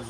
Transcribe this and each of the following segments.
Bob! Come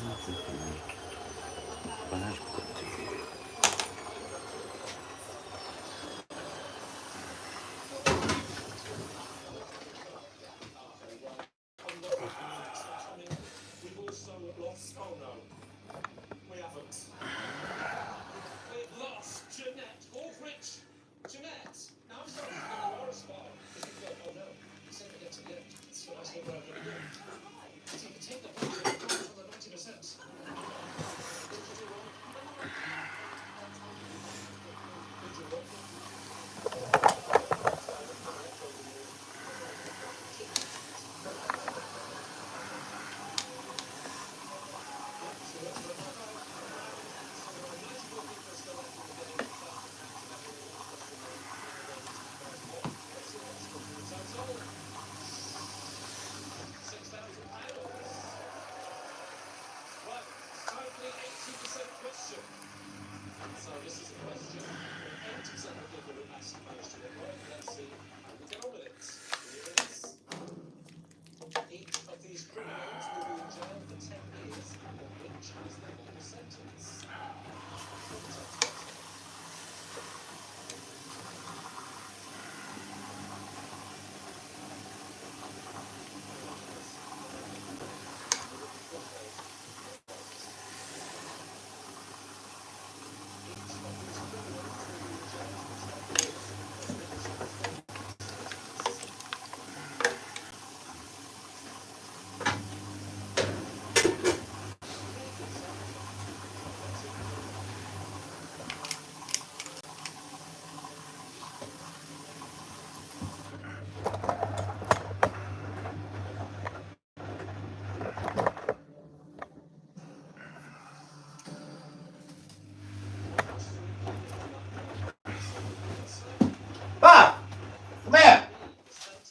here!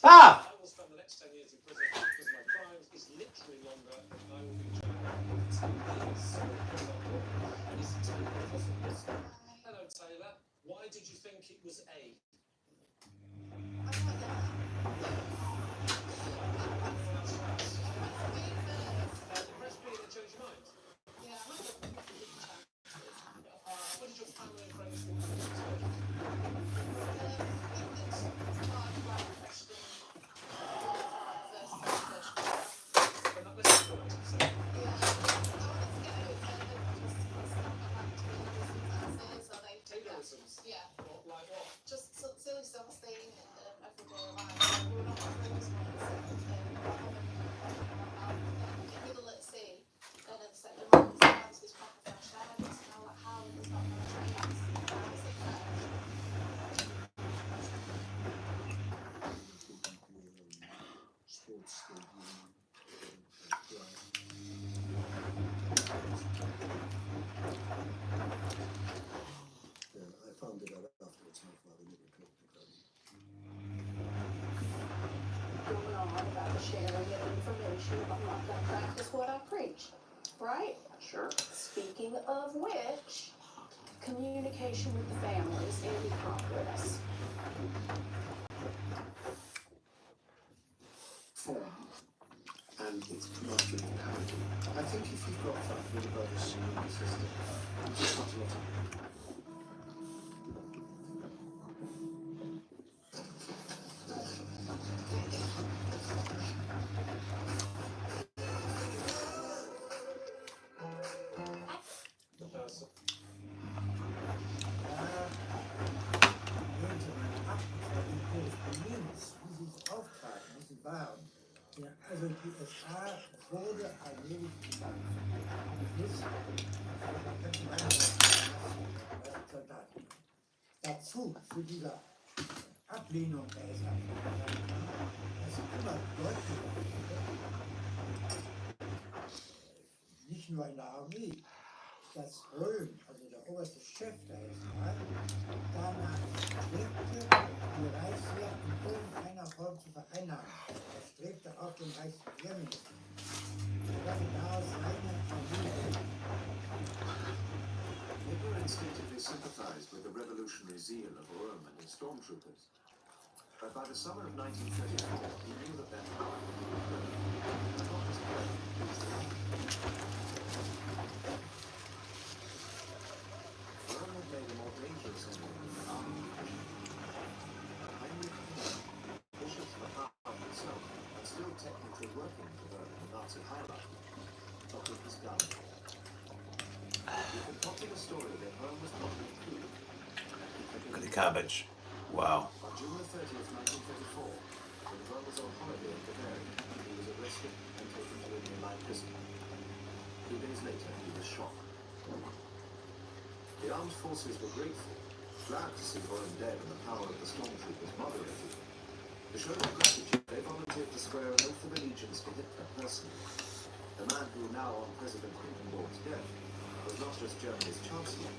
Bob! Right? Sure. Speaking of which, communication with the families in progress. Form. And it's promoted parity. I think if you've got that with a brother's system, it's not a lot of Ja, also die USA wurde allmählich gebannt. Soldaten. Dazu, für diese Ablehnung der SAP, dass immer deutlich nicht nur in der Armee, dass Röhm, also der oberste Chef der SA, danach strebte, die Reichswehr in irgendeiner Form zu vereinnahmen. Er strebte auf den Reichswehrminister. Das war genau seine Familie. Hitler instinctively sympathized with the revolutionary zeal of Röhm and his stormtroopers. But by the summer of 1934, he knew that their power would be removed. And not just shots of hierarchy, but with his gun. With the popular story that Rome was probably coup. Look at the cabbage. Wow. On June 30th, 1934, when Rome was on holiday in Bavaria, he was arrested and taken to a nearby prison. 2 days later, he was shot. The armed forces were grateful, glad to see Olim dead and the power of the stormtroopers moderated. To show their gratitude, they volunteered to swear an oath of allegiance to Hitler personally. The man who, now on President Hindenburg's death, was not just Germany's chancellor,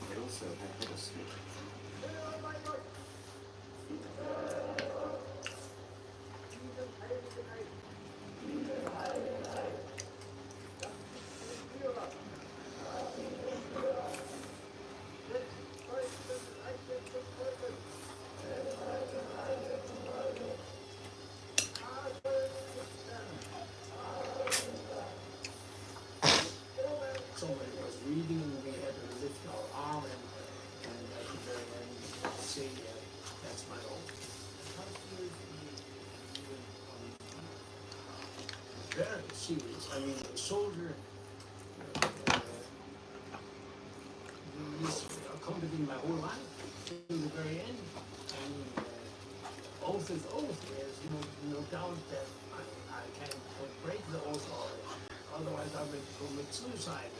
but also their head of state. Somebody was reading and we had to lift our arm and at the very end say, that's my own. Very serious. I mean, the soldier he's accompanied my whole life to the very end. And oath is oath. There's no doubt that I can't break the oath or otherwise I would commit suicide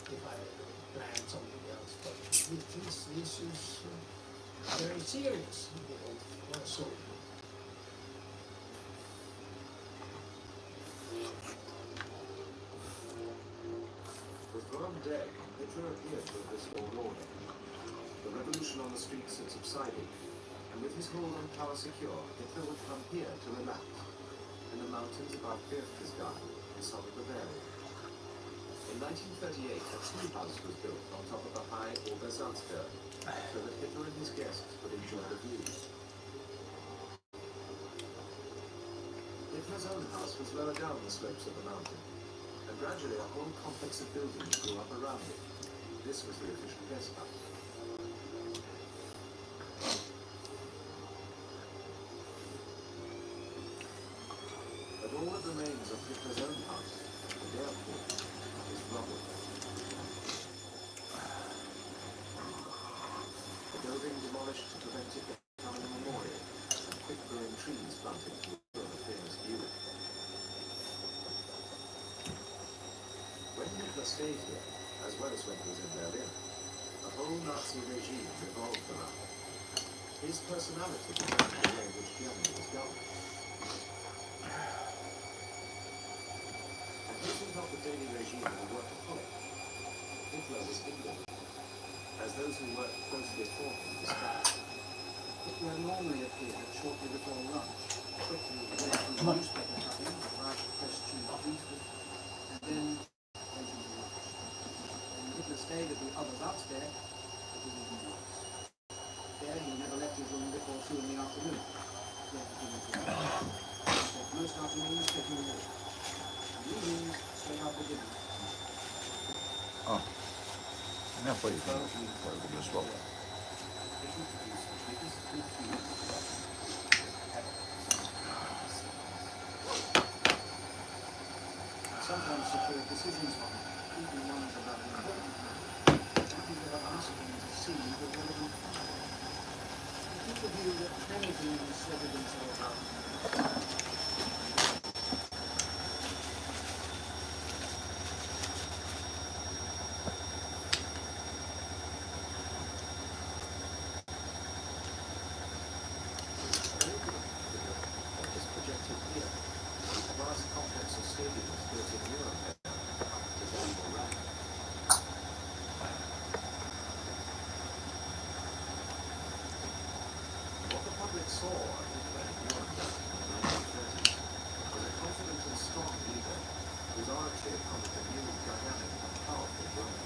if I plan something else. But this is very serious, the oath for a soldier. With Rome dead, Hitler appeared to have restored order. The revolution on the streets had subsided, and with his hold on power secure, Hitler would come here to relax, in the mountains above Berchtesgaden in southern Bavaria. In 1938, a tea house was built on top of the high Obersalzberg, so that Hitler and his guests could enjoy the view. Hitler's own house was lower down the slopes of the mountain, and gradually a whole complex of buildings grew up around it. This was the official guest house. But all that remains of Hitler's own house, the airport, is rubble. The building demolished to prevent it becoming a memorial, and quick-growing trees planted to ensure the famous view. When Hitler stayed here, as well as when he was in Berlin, the whole Nazi regime revolved around him. His personality determined the way in which Germany was governed. And this was not the daily regime of a workaholic. Hitler was England, as those who worked closely for him described. Hitler normally appeared shortly before lunch, quickly went through the newspaper cutting, the right question copies, and then went into lunch. When Hitler stayed at the others upstairs, it was even worse. There he never left his room before 2 in the afternoon. Spent most afternoons taking a walk. And evenings straight after dinner. Oh. Now what do you think? This one. Sometimes secure decisions on even ones about an important matter, something that are asking to see the relevant file. People view that anything is evidence or about What is projected here? A vast complex of stadiums built in Nuremberg, designed for rugby. What the public saw of Hitler in Nuremberg in the 1930s was a confident and strong leader whose oratory promised a new, dynamic and powerful Rome.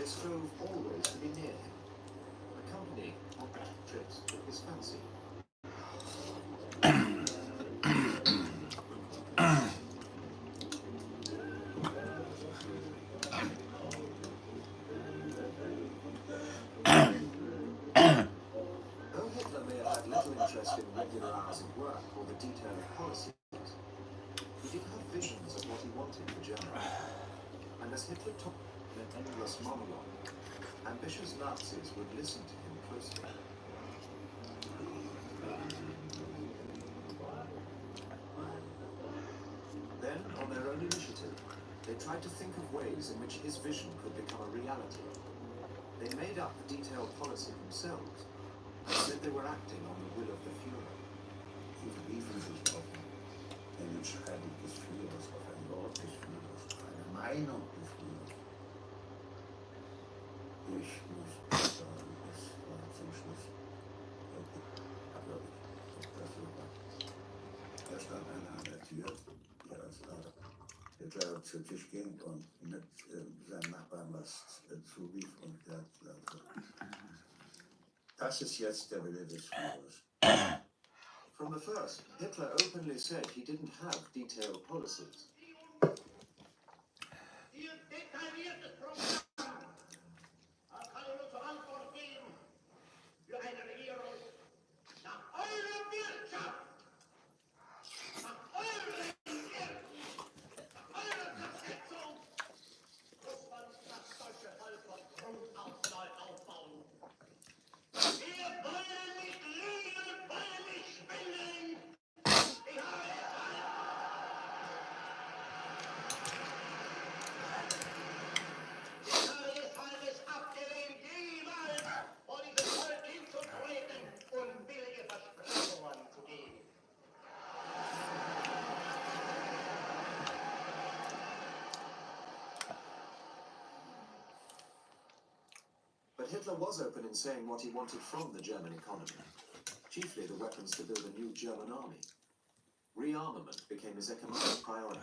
they strove always to be near him, accompanying on trips with his fancy. Though Hitler may have had little interest in regular hours of work or the detail of policies, he did have visions of what he wanted for Germany. And as Hitler talked in an endless monologue, ambitious Nazis would listen to him closely. Then, on their own initiative, they tried to think of ways in which his vision could become a reality. They made up the detailed policy themselves and said they were acting on the will of the Führer. Sie beriefen sich auf eine Entscheidung des Führers, auf ein Wort des Führers, auf eine Meinung des Führers. Ich muss sagen, es war zum Schluss wirklich abwürdig. Das so war. Da stand einer an der Tür, der als Hitler zu Tisch ging und mit seinem Nachbarn was zurief und er sagte, das ist jetzt der Wille des Führers. From the first, Hitler openly said he didn't have detailed policies. Ihr detailliertes Programm kann nur zur Antwort geben für eine Regierung nach eurer Wirtschaft, nach euren Werten, nach eurer Versetzung muss man das deutsche Volk von Grund auf neu aufbauen. Wir wollen nicht lügen, wollen nicht schwindeln. Ich habe es abgelehnt, jemals vor dieses Volk hinzutreten und billige Versprechungen zu geben. But Hitler was open in saying what he wanted from the German economy, chiefly the weapons to build a new German army. Rearmament became his economic priority.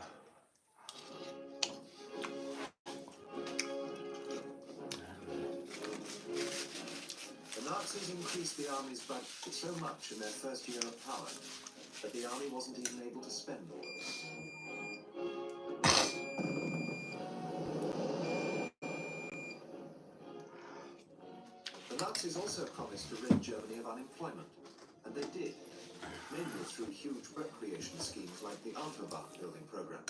The Nazis increased the army's budget so much in their first year of power that the army wasn't even able to spend all of it. The Nazis also promised to rid Germany of unemployment, and they did, mainly through huge recreation schemes like the Autobahn building program.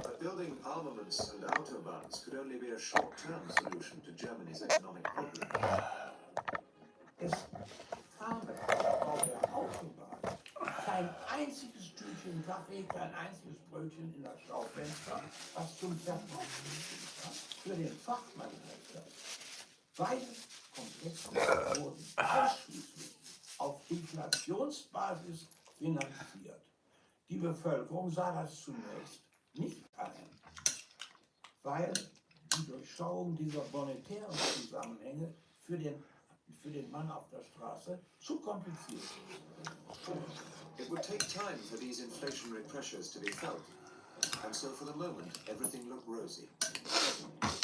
But building armaments and autobahns could only be a short-term solution to Germany's economic problems. Es habe auf der Autobahn kein einziges Stückchen Kaffee, kein einziges Brötchen in das Schaufenster, was zum Verbrauch war, für den Fachmann heißt das. Beide Komplexe wurden ausschließlich auf Inflationsbasis finanziert. Die Bevölkerung sah das zunächst nicht ein, weil die Durchschauung dieser monetären Zusammenhänge für den Mann auf der Straße zu kompliziert ist. It would take time for these inflationary pressures to be felt, and so for the moment everything looked rosy.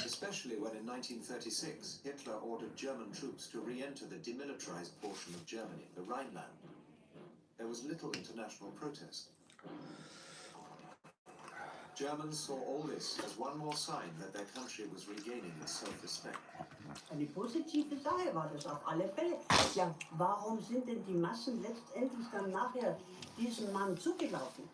Especially when in 1936 Hitler ordered German troops to re-enter the demilitarized portion of Germany, the Rhineland. There was little international protest. Germans saw all this as one more sign that their country was regaining its self-respect. Eine positive Sache war das auf alle Fälle. Ja, warum sind denn die Massen letztendlich dann nachher diesem Mann zugelaufen?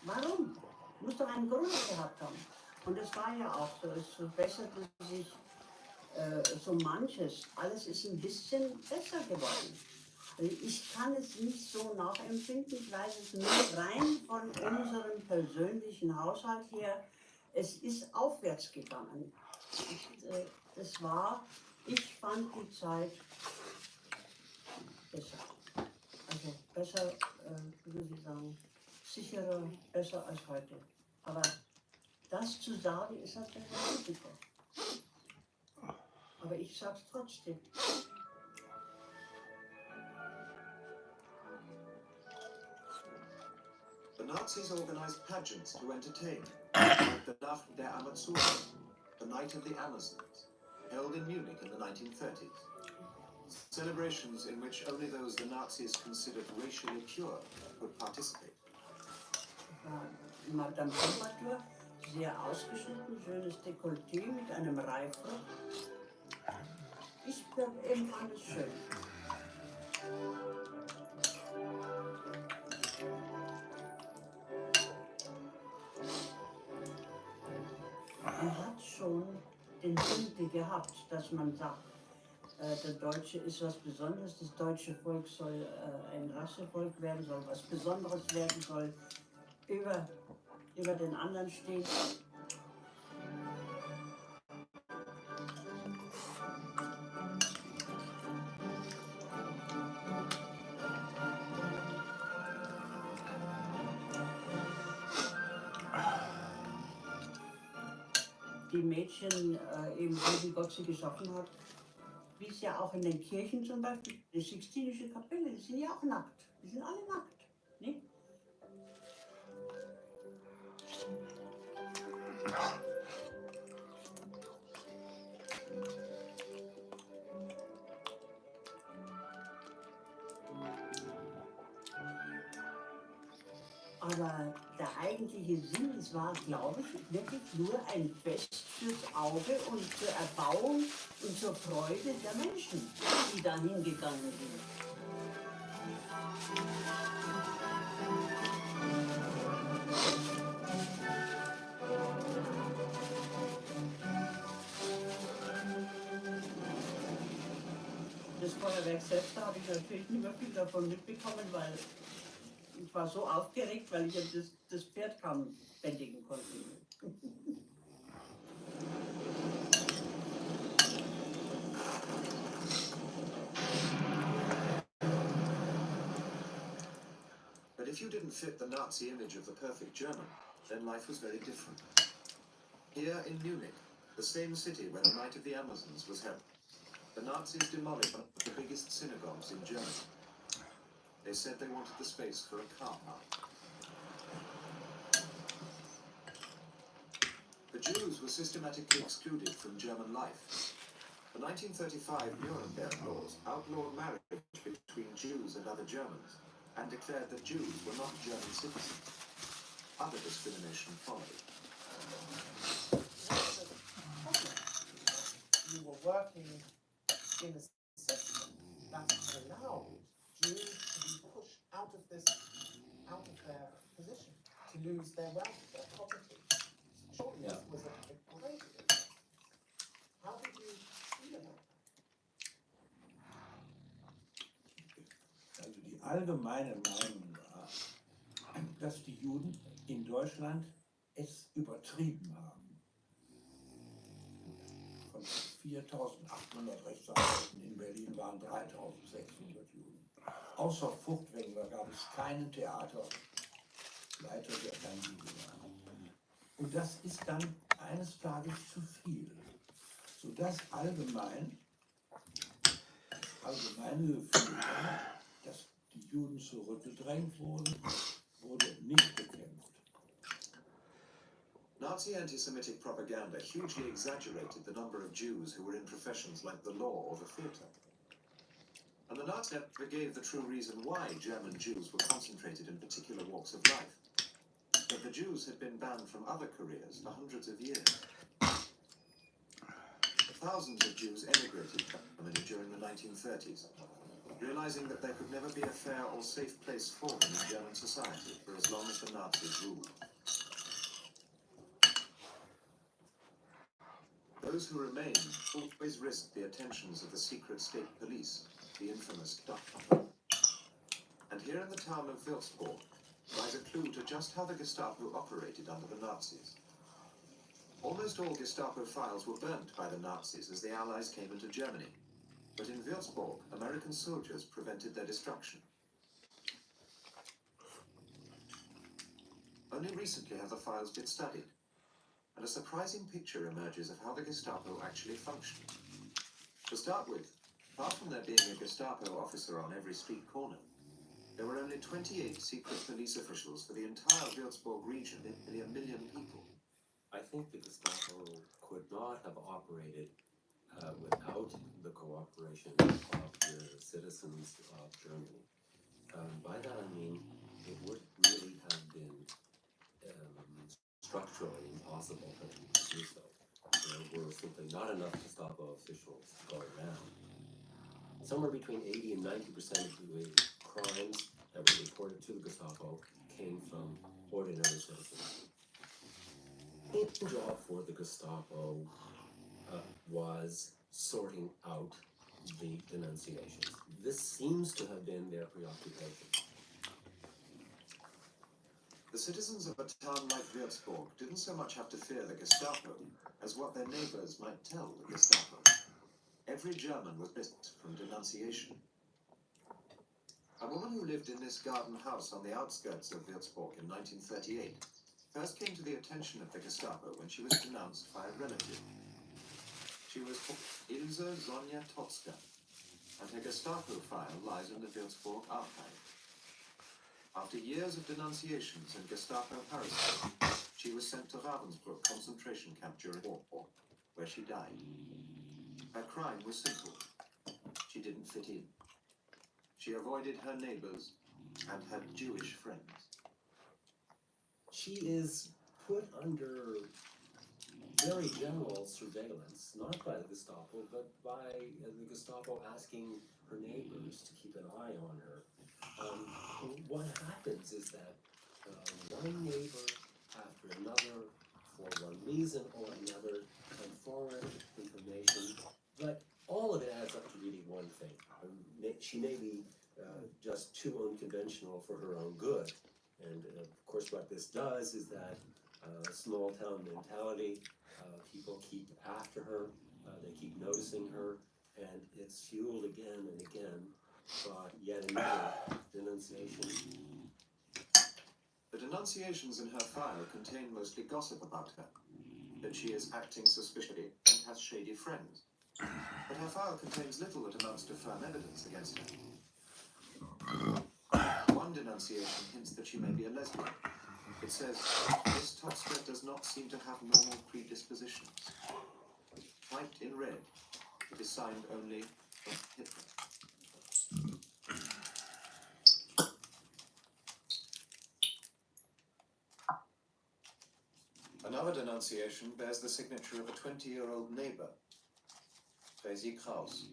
Warum? Muss doch einen Grund gehabt haben. Und es war ja auch so, es verbesserte sich so manches. Alles ist ein bisschen besser geworden. Also ich kann es nicht so nachempfinden, ich weiß es nur rein von unserem persönlichen Haushalt her. Es ist aufwärts gegangen. Ich fand die Zeit besser. Also besser, wie soll ich sagen, sicherer, besser als heute. Aber das zu sagen, ist natürlich ein Risiko. Aber ich sag's trotzdem. Nazis organized pageants to entertain, like the Nacht der Amazonen, the Night of the Amazons, held in Munich in the 1930s. Celebrations in which only those the Nazis considered racially pure could participate. Madame Pompadour, sehr ausgeschnitten, schönes Dekolleté mit einem Reifrock. Ich empfand es schön. Man hat schon den Sinn gehabt, dass man sagt, der Deutsche ist was Besonderes, das deutsche Volk soll ein Rassevolk werden, soll was Besonderes werden, soll über den anderen stehen. Die Mädchen eben so, wie Gott sie geschaffen hat, wie es ja auch in den Kirchen zum Beispiel, die Sixtinische Kapelle, die sind ja auch nackt. Die sind alle nackt. Nicht? Aber der eigentliche Sinn, es war, glaube ich, wirklich nur ein Fest fürs Auge und zur Erbauung und zur Freude der Menschen, die da hingegangen sind. Das Feuerwerk selbst, da habe ich natürlich nicht mehr viel davon mitbekommen, weil ich war so aufgeregt, weil ich das Pferd kaum bändigen konnte. But if you didn't fit the Nazi image of the perfect German, then life was very different. Here in Munich, the same city where the Night of the Amazons was held, the Nazis demolished one of the biggest synagogues in Germany. They said they wanted the space for a car park. The Jews were systematically excluded from German life. The 1935 Nuremberg laws outlawed marriage between Jews and other Germans and declared that Jews were not German citizens. Other discrimination followed. You were working in a system that allowed Jews to be pushed out of their position, to lose their wealth, their property. Surely this was a great event. How did you feel about that? Also die allgemeine Meinung war, dass die Juden in Deutschland es übertrieben haben. Von 4.800 Rechtsanwälten in Berlin waren 3.600 Juden. Außer Furtwängler gab es keinen Theaterleiter, der kein Jude war. Und das ist dann eines Tages zu viel, sodass allgemeine Gefühl war, dass die Juden zurückgedrängt wurden, wurde nicht bekämpft. Nazi anti-Semitic propaganda hugely exaggerated the number of Jews who were in professions like the law or the theatre. And the Nazis never gave the true reason why German Jews were concentrated in particular walks of life. But the Jews had been banned from other careers for hundreds of years. Thousands of Jews emigrated to Germany during the 1930s, realizing that there could never be a fair or safe place for them in German society for as long as the Nazis ruled. Those who remained always risked the attentions of the secret state police, the infamous Gestapo. And here in the town of Würzburg lies a clue to just how the Gestapo operated under the Nazis. Almost all Gestapo files were burnt by the Nazis as the Allies came into Germany, but in Würzburg, American soldiers prevented their destruction. Only recently have the files been studied, and a surprising picture emerges of how the Gestapo actually functioned. To start with, apart from there being a Gestapo officer on every street corner, there were only employed 28 secret police officials for the entire Würzburg region, nearly 1 million people. I think the Gestapo could not have operated without the cooperation of the citizens of Germany. By that I mean it would really have been structurally impossible for them to do so. There were simply not enough Gestapo officials to go around. Somewhere between 80 and 90% of the crimes that were reported to the Gestapo came from ordinary citizens. The job for the Gestapo was sorting out the denunciations. This seems to have been their preoccupation. The citizens of a town like Würzburg didn't so much have to fear the Gestapo as what their neighbors might tell the Gestapo. Every German was bit from denunciation. A woman who lived in this garden house on the outskirts of Würzburg in 1938 first came to the attention of the Gestapo when she was denounced by a relative. She was Ilse Sonja Totzka, and her Gestapo file lies in the Würzburg archive. After years of denunciations and Gestapo harassment, she was sent to Ravensbrück concentration camp during war, where she died. Her crime was simple. She didn't fit in. She avoided her neighbors and had Jewish friends. She is put under very general surveillance, not by the Gestapo, but by the Gestapo asking her neighbors to keep an eye on her. What happens is that one neighbor after another, for one reason or another, can forward information, but all of it adds up to really one thing. She may be just too unconventional for her own good. And of course what this does is that small town mentality, people keep after her, they keep noticing her, and it's fueled again and again by yet another denunciation. The denunciations in her file contain mostly gossip about her, that she is acting suspiciously and has shady friends. But her file contains little that amounts to firm evidence against her. One denunciation hints that she may be a lesbian. It says, Miss Totzka does not seem to have normal predispositions. Typed in red, it is signed only Hitler. Another denunciation bears the signature of a 20-year-old neighbor, Tracy Kraus.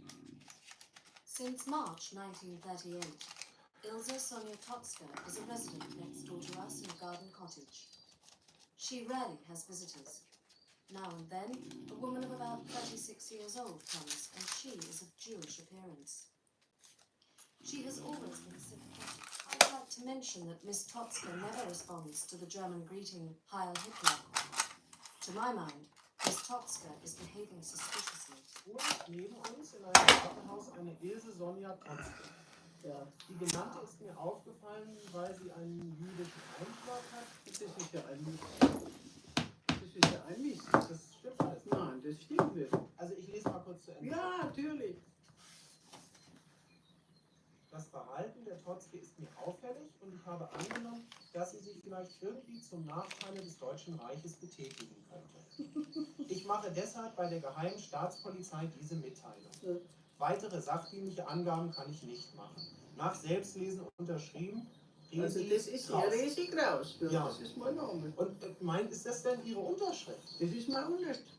Since March 1938, Ilse Sonja Totzka is a resident next door to us in a garden cottage. She rarely has visitors. Now and then, a woman of about 36 years old comes, and she is of Jewish appearance. She has always been sympathetic. I'd like to mention that Miss Totzka never responds to the German greeting, Heil Hitler. To my mind, Miss Totzka is behaving suspiciously. Neben uns in einem Gartenhaus eine Ilse Sonja Totzka. Ja. Die genannte ist mir aufgefallen, weil sie einen jüdischen Einschlag hat. Das ist nicht der Einmiss. Das ist der Einmiss. Das stimmt alles. Nein, das stimmt nicht. Also ich lese mal kurz zu Ende. Ja, natürlich. Das Verhalten der Totzke ist mir auffällig und ich habe angenommen, dass sie sich vielleicht irgendwie zum Nachteile des Deutschen Reiches betätigen könnte. Ich mache deshalb bei der Geheimen Staatspolizei diese Mitteilung. Ja. Weitere sachdienliche Angaben kann ich nicht machen. Nach Selbstlesen unterschrieben. Also das ist hier Resi Kraus. Ja. Das ist mein Name. Und ist das denn Ihre Unterschrift? Das ist meine Unterschrift.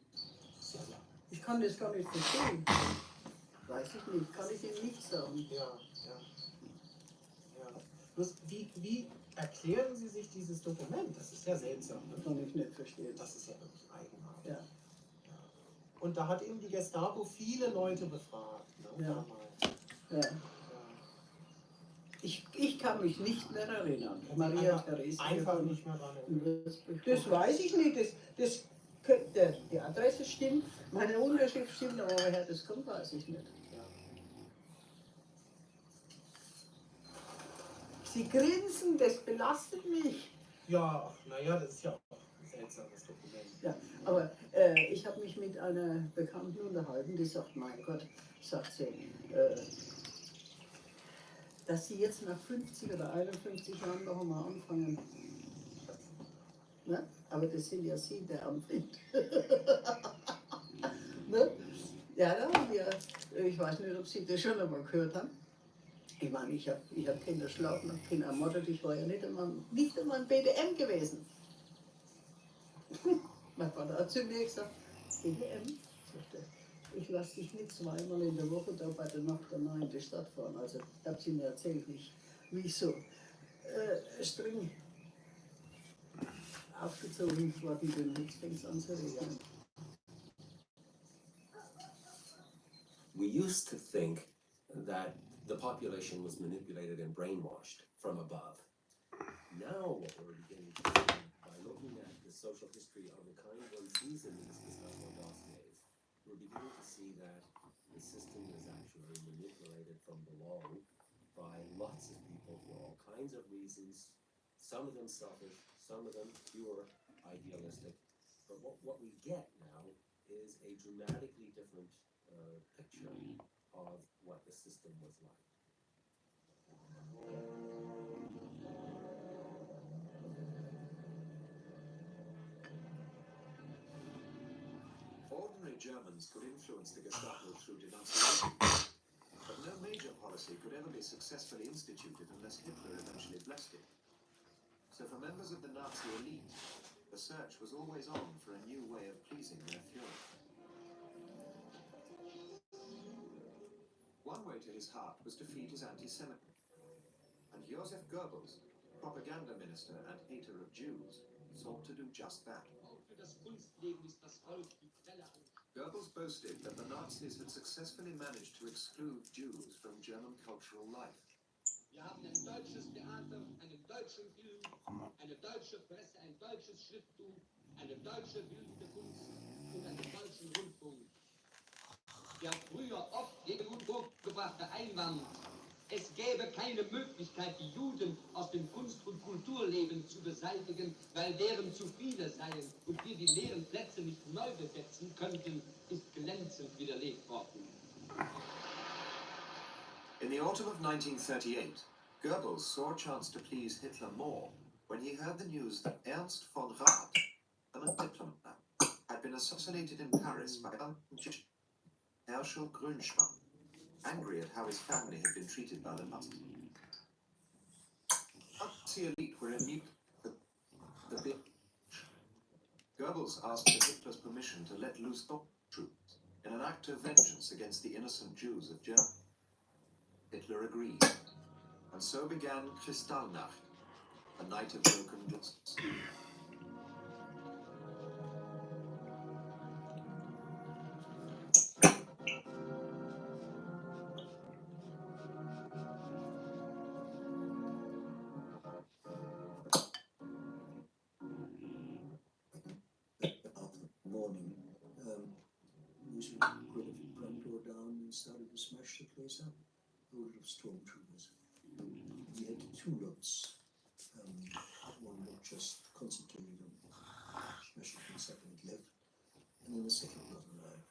Ja. Ich kann das gar nicht verstehen. Weiß ich nicht. Kann ich Ihnen nicht sagen. Ja. Bloß, wie erklären Sie sich dieses Dokument? Das ist ja seltsam. Ne? Kann ich nicht verstehen. Das ist ja wirklich eigenartig. Ja. Und da hat eben die Gestapo viele Leute befragt. Ne? Ja. Ja. Ich kann mich nicht mehr erinnern. Maria Therese. Einfach nicht mehr dran erinnern. Das weiß ich nicht. Das könnte, die Adresse stimmt, meine Unterschrift stimmt, aber woher das kommt, weiß ich nicht. Ja. Sie grinsen, das belastet mich. Ja, naja, das ist ja auch ein seltsames Dokument. Ja, aber ich habe mich mit einer Bekannten unterhalten, die sagt, mein Gott, sagt sie, dass sie jetzt nach 50 oder 51 Jahren noch einmal anfangen. Ne? Aber das sind ja Sie, der anfängt. Ne? Ja, da haben wir, ich weiß nicht, ob Sie das schon einmal gehört haben. Ich meine, ich hab keinen erschlagen, ich bin ermordet, ich war ja nicht einmal ein BDM gewesen. Mein Vater hat zu mir gesagt, BDM, sagt er, ich lasse dich nicht zweimal in der Woche da bei der Nacht danach in die Stadt fahren. Also, ich habe sie mir erzählt, wie ich so streng aufgezogen worden bin. Jetzt fängt es an zu regnen. We used to think that the population was manipulated and brainwashed from above. Now what we're beginning to see, by looking at the social history of the kind one sees in these Gestapo dossiers, we're beginning to see that the system is actually manipulated from below by lots of people for all kinds of reasons, some of them selfish, some of them pure idealistic. But what we get now is a dramatically different picture of what the system was like. Ordinary Germans could influence the Gestapo through denunciation, but no major policy could ever be successfully instituted unless Hitler eventually blessed it. So for members of the Nazi elite, the search was always on for a new way of pleasing their Führer. One way to his heart was to feed his anti-Semitism, and Joseph Goebbels, propaganda minister and hater of Jews, sought to do just that. Goebbels boasted that the Nazis had successfully managed to exclude Jews from German cultural life. Wir haben ein deutsches Theater, einen deutschen Film, eine deutsche Presse, ein deutsches Schrifttum, eine deutsche bildende Kunst und einen deutschen Rundfunk. Der früher oft gegen Unburg gebrachte Einwand, es gäbe keine Möglichkeit, die Juden aus dem Kunst- und Kulturleben zu beseitigen, weil deren zu viele seien und wir die leeren Plätze nicht neu besetzen könnten, ist glänzend widerlegt worden. In the autumn of 1938, Goebbels saw a chance to please Hitler more when he heard the news that Ernst von Rath, a diplomat, had been assassinated in Paris by Herschel Grünspan, angry at how his family had been treated by the Nazis. The Nazi elite were immune to the big. Goebbels asked for Hitler's permission to let loose troops in an act of vengeance against the innocent Jews of Germany. Hitler agreed, and so began Kristallnacht, a night of broken glass. Morning, we put the front door down and started to smash the place up. A lot of stormtroopers. We had two lots. One lot just concentrated on smashing things up and left, and then the second lot arrived.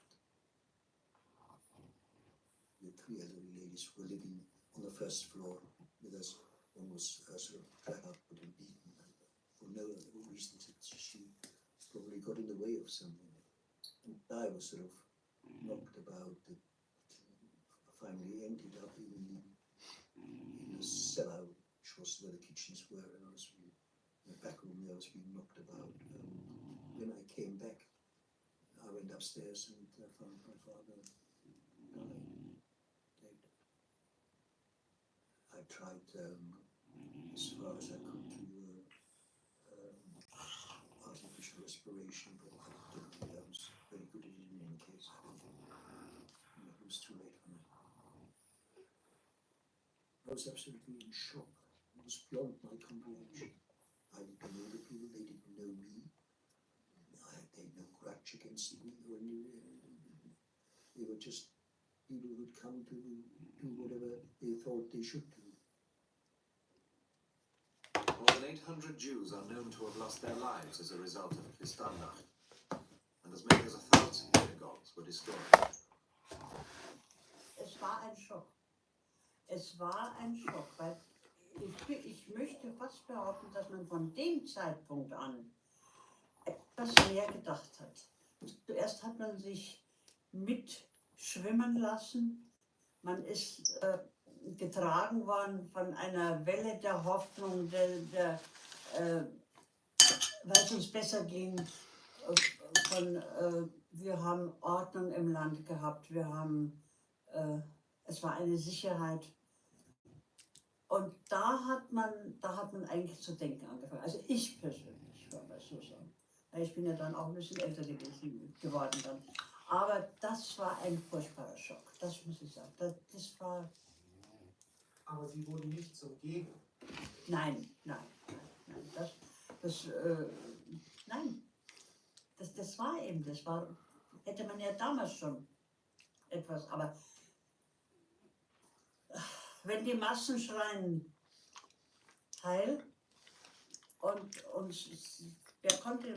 The three elderly ladies who were living on the first floor with us. One was sort of dragged out and beaten, for no other reason except she probably got in the way of something. And I was sort of knocked about. It finally ended up in the cellar, which was where the kitchens were, and I was in the back room there. I was being knocked about. When I came back, I went upstairs and found my father dying, dead. I tried as far as I could to artificial respiration, but I didn't think I was very good at it in any case. It was too late for me. I was absolutely in shock. It was beyond my comprehension. I didn't know the people, they didn't know me. They had no grudge against me or any. They were just people who'd come to do whatever they thought they should do. More than 800 Jews are known to have lost their lives as a result of Kristallnacht, and as many as 1,000 synagogues were destroyed. Es war ein Schock. Es war ein Schock, weil ich möchte fast behaupten, dass man von dem Zeitpunkt an etwas mehr gedacht hat. Zuerst hat man sich mitschwimmen lassen, man ist getragen worden von einer Welle der Hoffnung, weil es uns besser ging, wir haben Ordnung im Land gehabt, es war eine Sicherheit. Und da hat man eigentlich zu denken angefangen. Also ich persönlich, kann man so sagen. Ich bin ja dann auch ein bisschen älter geworden dann. Aber das war ein furchtbarer Schock, das muss ich sagen. Das war... Aber Sie wurden nicht zum Gegner. Nein. Das war eben, hätte man ja damals schon etwas, aber wenn die Massen schreien, Heil, und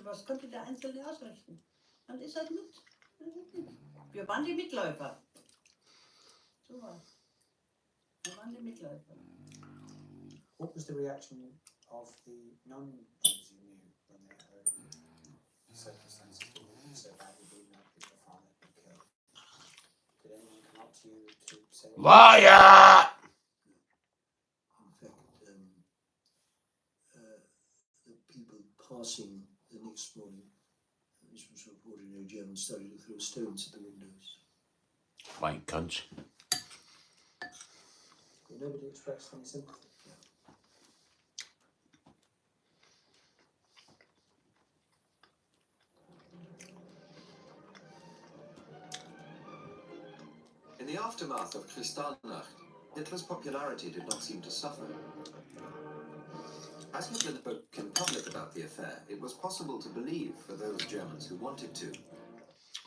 was konnte der Einzelne ausrichten? Man ist halt mit. Wir waren die Mitläufer. So war es. Wir waren die Mitläufer. What was the reaction of the non-Jews you knew when they heard circumstances being so badly beaten up that your father had been killed? Did anyone come up to you to say? Liar! In fact, the people passing the next morning, this was reported in a German study, to throw stones at the windows. Mein Gott. But nobody expressed any sympathy. In the aftermath of Kristallnacht, Hitler's popularity did not seem to suffer. As Hitler spoke in public about the affair, it was possible to believe for those Germans who wanted to.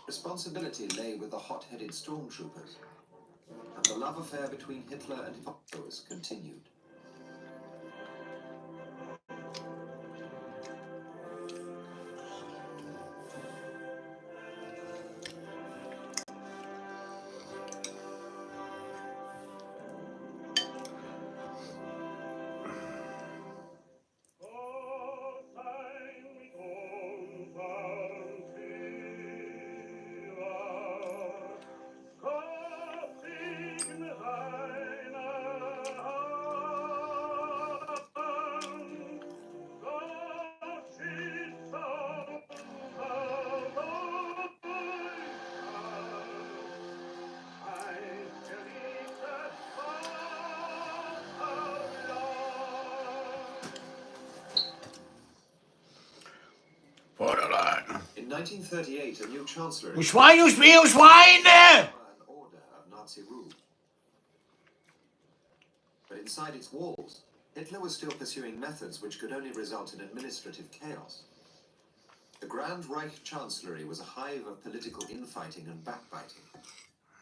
Responsibility lay with the hot-headed stormtroopers, and the love affair between Hitler and his followers continued. In 1938, a new chancellor Du Schweine! an order of Nazi rule. But inside its walls, Hitler was still pursuing methods which could only result in administrative chaos. The Grand Reich Chancellery was a hive of political infighting and backbiting,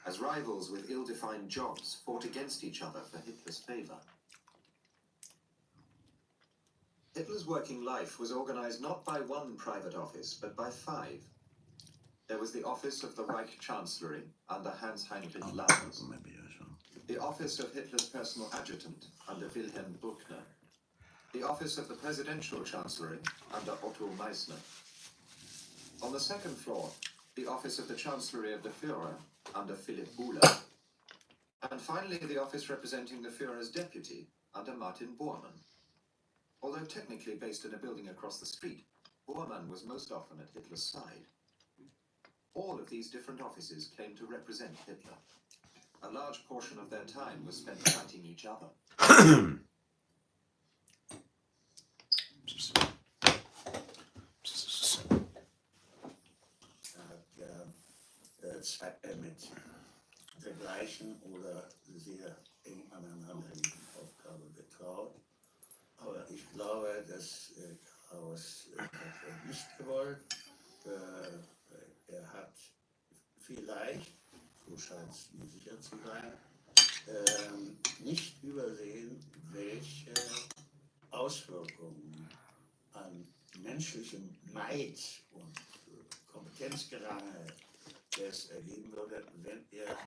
as rivals with ill-defined jobs fought against each other for Hitler's favor. Hitler's working life was organized not by one private office, but by 5. There was the office of the Reich Chancellery under Hans-Heinrich Lammers, the office of Hitler's personal adjutant under Wilhelm Bruckner, the office of the Presidential Chancellery under Otto Meissner. On the second floor, the office of the Chancellery of the Führer under Philipp Buhler, and finally the office representing the Führer's deputy under Martin Bormann. Although technically based in a building across the street, Bormann was most often at Hitler's side. All of these different offices claimed to represent Hitler. A large portion of their time was spent fighting each other. Mit der gleichen oder sehr eng aneinanderliegenden Aufgabe betraut. Aber ich glaube, das Chaos hat er nicht gewollt. Er hat vielleicht, so scheint es mir sicher zu sein, nicht übersehen, welche Auswirkungen an menschlichem Leid